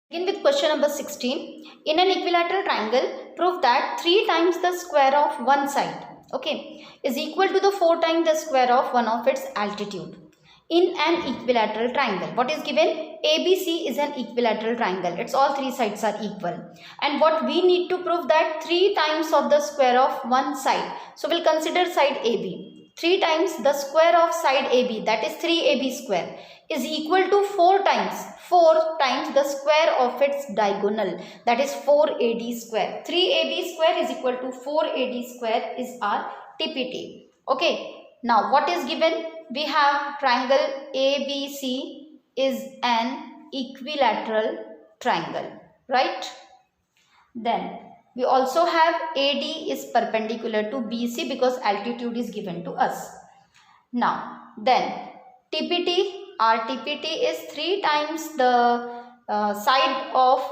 Begin with question number 16. In an equilateral triangle, prove that 3 times the square of one side, okay, is equal to the 4 times the square of one of its altitude. In an equilateral triangle, what is given? ABC is an equilateral triangle. It's all three sides are equal. And what we need to prove that 3 times of the square of one side. So we'll consider side AB. 3 times the square of side AB, that is 3AB square, is equal to 4 times the square of its diagonal, that is 4AD square. 3AB square is equal to 4AD square is our TPT. Okay, now what is given? We have triangle ABC is an equilateral triangle, right? Then we also have AD is perpendicular to BC because altitude is given to us. Now then TPT, our TPT is 3 times the side of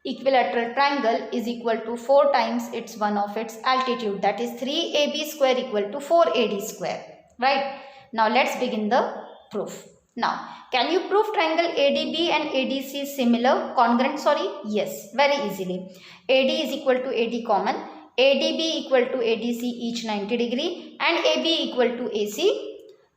equilateral triangle is equal to 4 times its one of its altitude, that is 3AB square equal to 4AD square, right? Now let's begin the proof. Now can you prove triangle ADB and ADC similar, congruent? Yes, very easily. AD is equal to AD common, ADB equal to ADC each 90 degree and AB equal to AC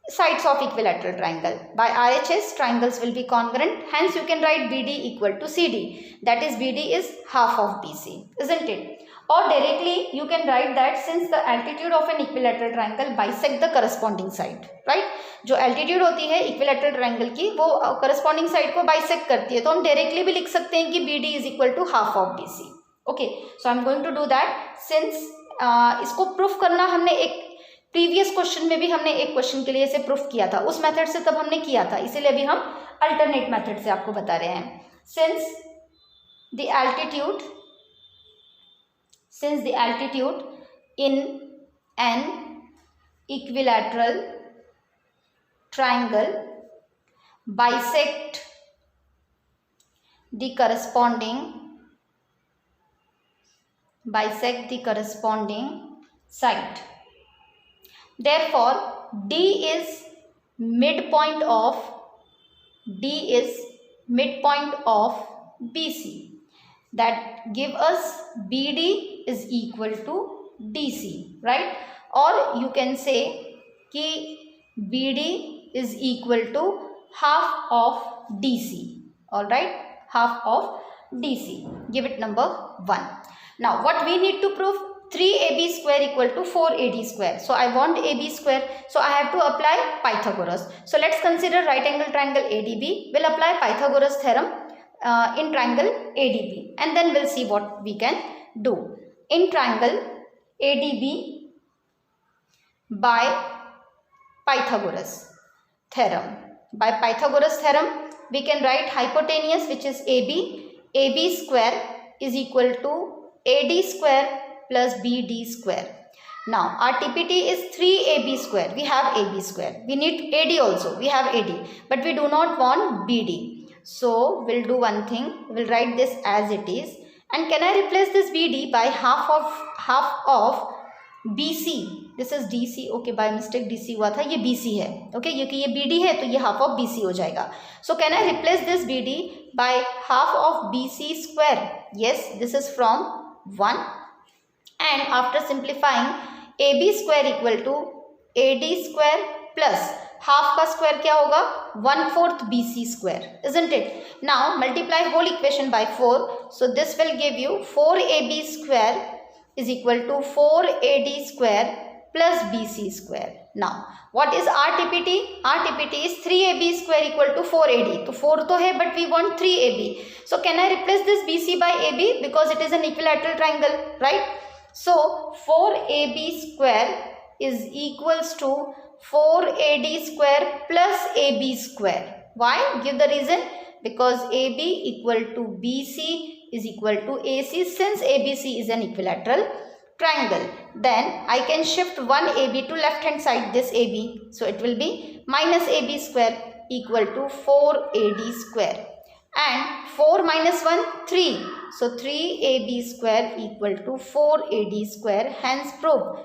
sides of equilateral triangle. By RHS, triangles will be congruent. Hence you can write BD equal to CD, that is BD is half of BC, isn't it? Or directly you can write that since the altitude of an equilateral triangle bisect the corresponding side, right? जो altitude होती है equilateral triangle की वो corresponding side को bisect करती है, तो हम directly भी लिख सकते हैं कि BD is equal to half of BC. Okay, so I'm going to do that. Since इसको proof करना हमने एक प्रीवियस क्वेश्चन में भी हमने एक क्वेश्चन के लिए इसे प्रूफ किया था, उस मेथड से तब हमने किया था, इसीलिए अभी हम अल्टरनेट मेथड से आपको बता रहे हैं. Since the altitude in an equilateral triangle bisect the corresponding side. Therefore, D is midpoint of BC. That give us BD is equal to DC, right? Or you can say कि BD is equal to half of DC. All right, half of DC. Give it number 1. Now, what we need to prove? 3AB square equal to 4AD square. So I want AB square. So I have to apply Pythagoras. So let's consider right angle triangle ADB. We'll apply Pythagoras theorem in triangle ADB. And then we'll see what we can do. In triangle ADB by Pythagoras theorem. By Pythagoras theorem, we can write hypotenuse, which is AB. AB square is equal to AD square plus BD square. Now our TPT is 3AB square. We have AB square. We need AD also. We have AD. But we do not want BD. So we'll do one thing. We'll write this as it is. And can I replace this BD by half of BC? This is DC. Okay, by mistake DC हुआ था. ये BC है. Okay, क्योंकि ये BD है तो ये half of BC हो जाएगा. So can I replace this BD by half of BC square? Yes, this is from 1. And after simplifying, AB square equal to AD square plus half का square क्या होगा? 1/4 BC square, isn't it? Now multiply whole equation by 4. So this will give you 4AB square is equal to 4AD square plus BC square. Now what is our TPT? Our TPT is 3AB square equal to 4AD. तो 4 तो है but we want 3AB. So can I replace this BC by AB because it is an equilateral triangle, right? So 4AB square is equals to 4AD square plus AB square. Why? Give the reason. Because AB equal to BC is equal to AC. Since ABC is an equilateral triangle, then I can shift one AB to left hand side, this AB. So it will be minus AB square equal to 4AD square. And 4 minus 1, 3. So 3AB square equal to 4AD square. Hence proved.